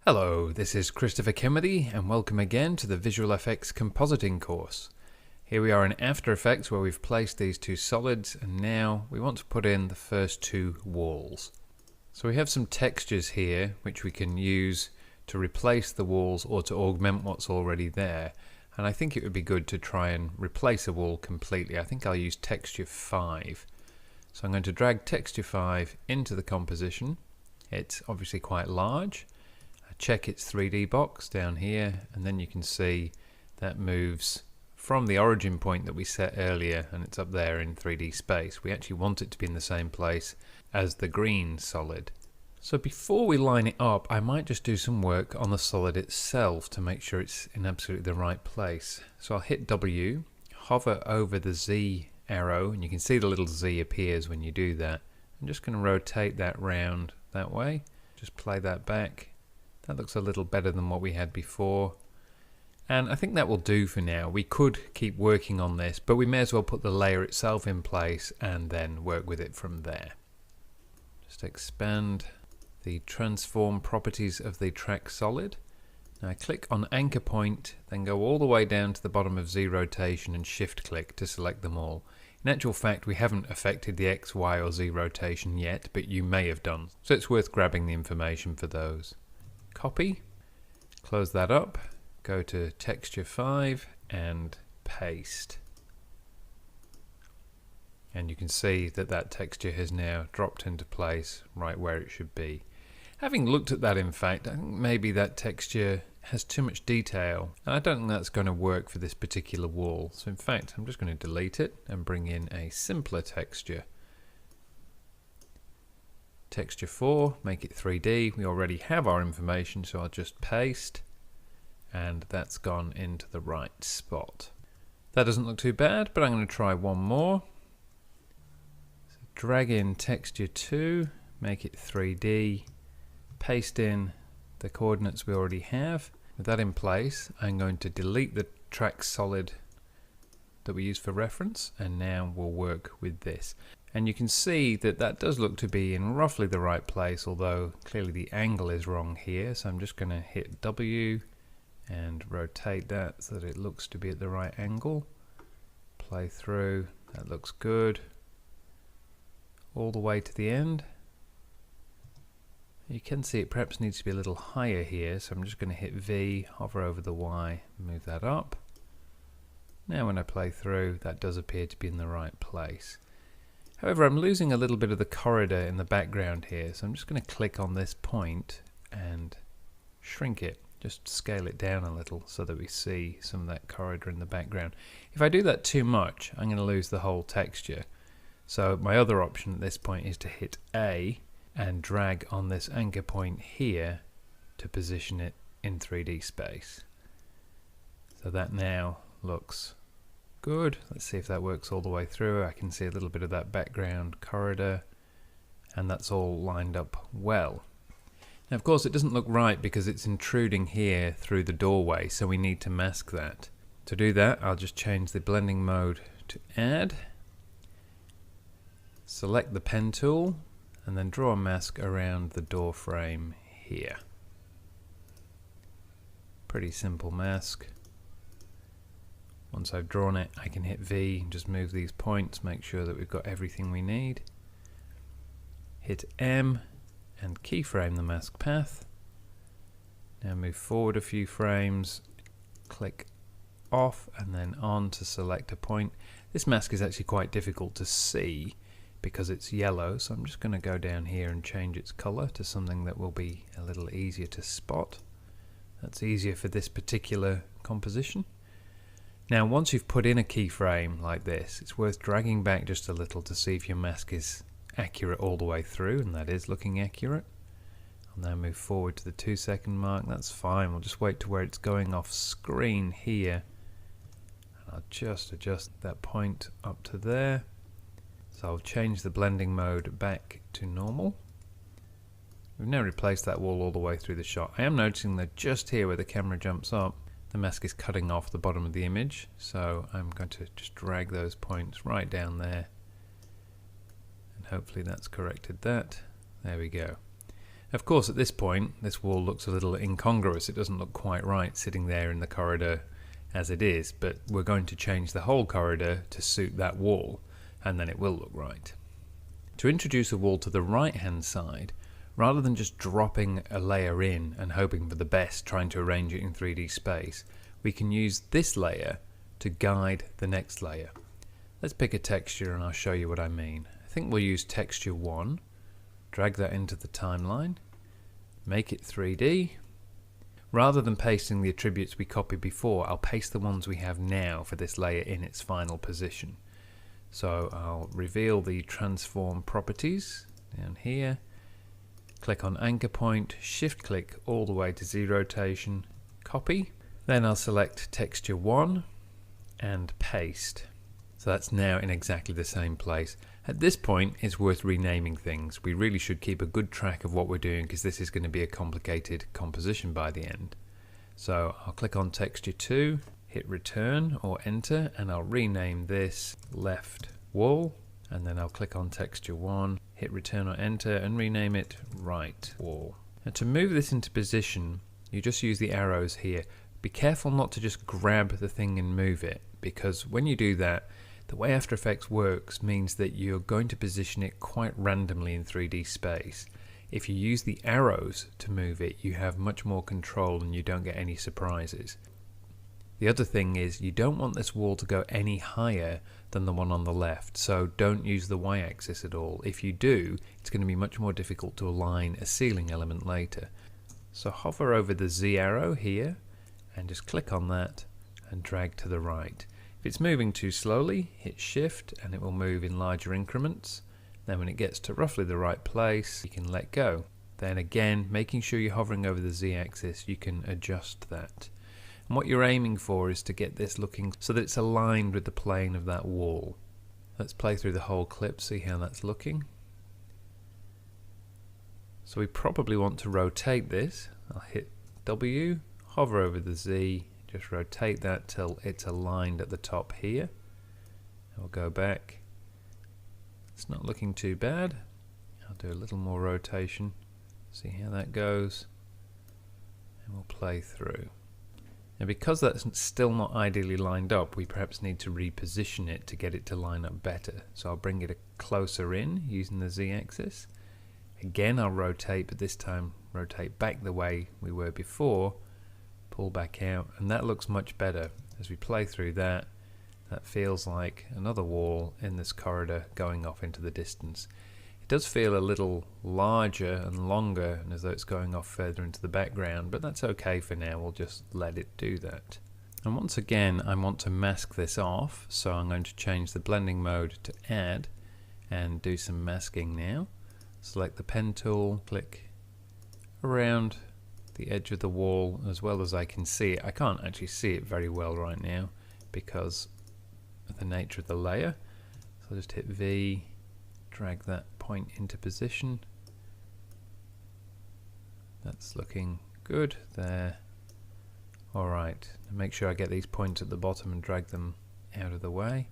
Hello, this is Christopher Kennedy and welcome again to the Visual FX Compositing course. Here we are in After Effects where we've placed these two solids and now we want to put in the first two walls. So we have some textures here which we can use to replace the walls or to augment what's already there. And I think it would be good to try and replace a wall completely. I think I'll use texture 5. So I'm going to drag texture 5 into the composition. It's obviously quite large. Check its 3D box down here and then you can see that moves from the origin point that we set earlier and it's up there in 3D space. We actually want it to be in the same place as the green solid. So before we line it up, I might just do some work on the solid itself to make sure it's in absolutely the right place. So I'll hit W, hover over the Z arrow, and you can see the little Z appears when you do that. I'm just going to rotate that round that way, just play that back. That looks a little better than what we had before. And I think that will do for now. We could keep working on this, but we may as well put the layer itself in place and then work with it from there. Just expand the transform properties of the track solid. Now click on anchor point, then go all the way down to the bottom of Z rotation and shift click to select them all. In actual fact, we haven't affected the X, Y or Z rotation yet, but you may have done. So it's worth grabbing the information for those. Copy, close that up, go to texture 5 and paste. And you can see that that texture has now dropped into place right where it should be. Having looked at that, in fact, I think maybe that texture has too much detail and I don't think that's going to work for this particular wall. So in fact, I'm just going to delete it and bring in a simpler texture. Texture 4, make it 3D. We already have our information, so I'll just paste and that's gone into the right spot. That doesn't look too bad, but I'm going to try one more. So drag in texture 2, make it 3D, paste in the coordinates we already have. With that in place, I'm going to delete the track solid that we used for reference and now we'll work with this. And you can see that that does look to be in roughly the right place, although clearly the angle is wrong here. So I'm just going to hit W and rotate that so that it looks to be at the right angle. Play through, that looks good. All the way to the end. You can see it perhaps needs to be a little higher here, so I'm just going to hit V, hover over the Y, move that up. Now when I play through, that does appear to be in the right place. However, I'm losing a little bit of the corridor in the background here, so I'm just going to click on this point and shrink it, just scale it down a little so that we see some of that corridor in the background. If I do that too much, I'm going to lose the whole texture. So my other option at this point is to hit A and drag on this anchor point here to position it in 3D space. So that now looks good. Let's see if that works all the way through. I can see a little bit of that background corridor and that's all lined up well. Now of course it doesn't look right because it's intruding here through the doorway, so we need to mask that. To do that, I'll just change the blending mode to add, select the pen tool and then draw a mask around the door frame here. Pretty simple mask. Once I've drawn it, I can hit V and just move these points, make sure that we've got everything we need. Hit M and keyframe the mask path. Now move forward a few frames, click off and then on to select a point. This mask is actually quite difficult to see because it's yellow, so I'm just going to go down here and change its color to something that will be a little easier to spot. That's easier for this particular composition. Now once you've put in a keyframe like this, it's worth dragging back just a little to see if your mask is accurate all the way through, and that is looking accurate. I'll now move forward to the 2-second mark. That's fine, we'll just wait to where it's going off screen here. And I'll just adjust that point up to there. So I'll change the blending mode back to normal. We've now replaced that wall all the way through the shot. I am noticing that just here where the camera jumps up, the mask is cutting off the bottom of the image, so I'm going to just drag those points right down there and hopefully that's corrected that. There we go. Of course, at this point, this wall looks a little incongruous. It doesn't look quite right sitting there in the corridor as it is, but we're going to change the whole corridor to suit that wall, and then it will look right. To introduce a wall to the right-hand side, rather than just dropping a layer in and hoping for the best, trying to arrange it in 3D space, we can use this layer to guide the next layer. Let's pick a texture and I'll show you what I mean. I think we'll use texture 1. Drag that into the timeline, make it 3D. Rather than pasting the attributes we copied before, I'll paste the ones we have now for this layer in its final position. So I'll reveal the transform properties down here, click on anchor point, shift click all the way to Z rotation, copy. Then I'll select texture 1 and paste. So that's now in exactly the same place. At this point, it's worth renaming things. We really should keep a good track of what we're doing because this is going to be a complicated composition by the end. So I'll click on texture 2, hit return or enter, and I'll rename this left wall. And then I'll click on texture 1, hit return or enter, and rename it right wall. And to move this into position, you just use the arrows here. Be careful not to just grab the thing and move it, because when you do that, the way After Effects works means that you're going to position it quite randomly in 3D space. If you use the arrows to move it, you have much more control and you don't get any surprises. The other thing is you don't want this wall to go any higher than the one on the left, so don't use the y-axis at all. If you do, it's going to be much more difficult to align a ceiling element later. So hover over the Z arrow here and just click on that and drag to the right. If it's moving too slowly, hit shift and it will move in larger increments. Then when it gets to roughly the right place, you can let go. Then again, making sure you're hovering over the Z-axis, you can adjust that. And what you're aiming for is to get this looking so that it's aligned with the plane of that wall. Let's play through the whole clip, see how that's looking. So we probably want to rotate this. I'll hit W, hover over the Z, just rotate that till it's aligned at the top here. I'll go back. It's not looking too bad. I'll do a little more rotation, see how that goes, and we'll play through. Now because that's still not ideally lined up, we perhaps need to reposition it to get it to line up better. So I'll bring it closer in using the Z-axis. Again I'll rotate, but this time rotate back the way we were before, pull back out, and that looks much better. As we play through that, that feels like another wall in this corridor going off into the distance. It does feel a little larger and longer, and as though it's going off further into the background, but that's okay for now. We'll just let it do that. And once again, I want to mask this off, so I'm going to change the blending mode to add and do some masking now. Select the pen tool, click around the edge of the wall as well as I can see it. I can't actually see it very well right now because of the nature of the layer. So I'll just hit V, drag that point into position. That's looking good there. Alright, make sure I get these points at the bottom and drag them out of the way.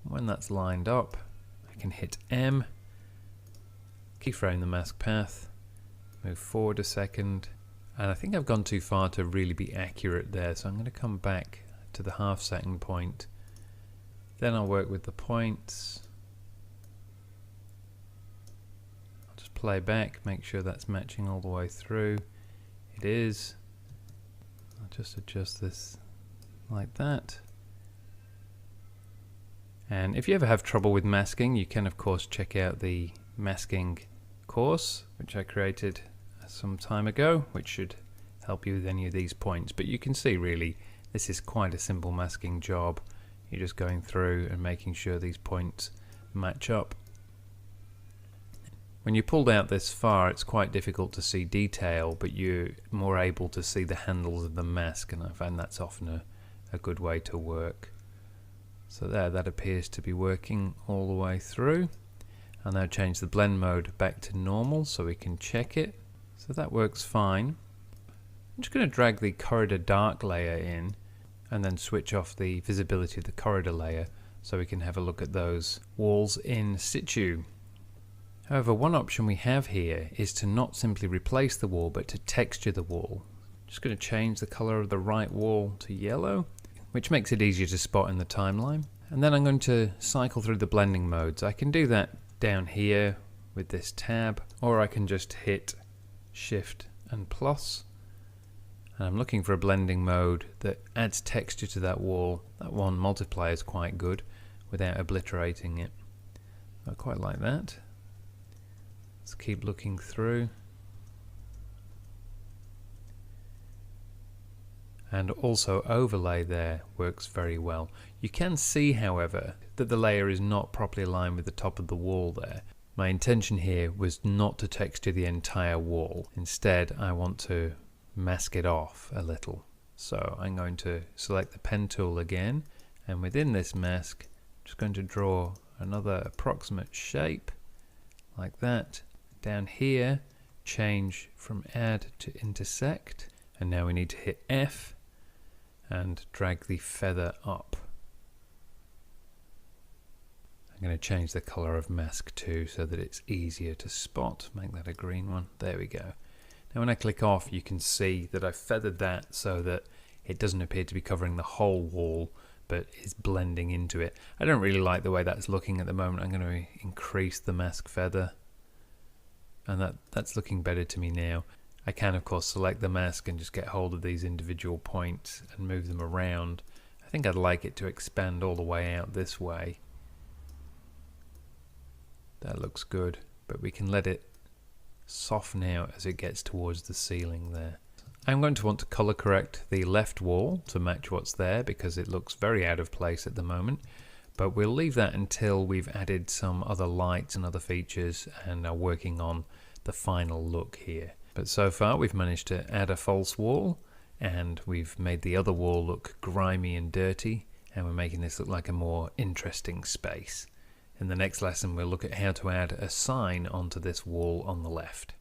When that's lined up, I can hit M, keyframe the mask path, move forward a second, and I think I've gone too far to really be accurate there, so I'm going to come back to the half-second point. Then I'll work with the points. I'll just play back, make sure that's matching all the way through. It is. I'll just adjust this like that. And if you ever have trouble with masking, you can of course check out the masking course which I created some time ago, which should help you with any of these points. But you can see really this is quite a simple masking job. You're just going through and making sure these points match up. When you pulled out this far, it's quite difficult to see detail, but you're more able to see the handles of the mask, and I find that's often a good way to work. So there, that appears to be working all the way through. I'll now change the blend mode back to normal so we can check it. So that works fine. I'm just going to drag the corridor dark layer in and then switch off the visibility of the corridor layer so we can have a look at those walls in situ. However, one option we have here is to not simply replace the wall, but to texture the wall. Just going to change the color of the right wall to yellow, which makes it easier to spot in the timeline. And then I'm going to cycle through the blending modes. I can do that down here with this tab, or I can just hit Shift and plus. And I'm looking for a blending mode that adds texture to that wall. That one multiplier is quite good without obliterating it. I quite like that. Let's keep looking through. And also overlay there works very well. You can see, however, that the layer is not properly aligned with the top of the wall there. My intention here was not to texture the entire wall. Instead, I want to mask it off a little. So I'm going to select the pen tool again, and within this mask, I'm just going to draw another approximate shape like that. Down here, change from add to intersect, and now we need to hit F and drag the feather up. I'm going to change the color of mask 2 so that it's easier to spot. Make that a green one. There we go. Now when I click off, you can see that I've feathered that so that it doesn't appear to be covering the whole wall, but is blending into it. I don't really like the way that's looking at the moment. I'm going to increase the mask feather, and that's looking better to me now. I can of course select the mask and just get hold of these individual points and move them around. I think I'd like it to expand all the way out this way. That looks good, but we can let it soften out as it gets towards the ceiling there. I'm going to want to color correct the left wall to match what's there because it looks very out of place at the moment, but we'll leave that until we've added some other lights and other features and are working on the final look here. But so far we've managed to add a false wall, and we've made the other wall look grimy and dirty, and we're making this look like a more interesting space. In the next lesson we'll look at how to add a sign onto this wall on the left.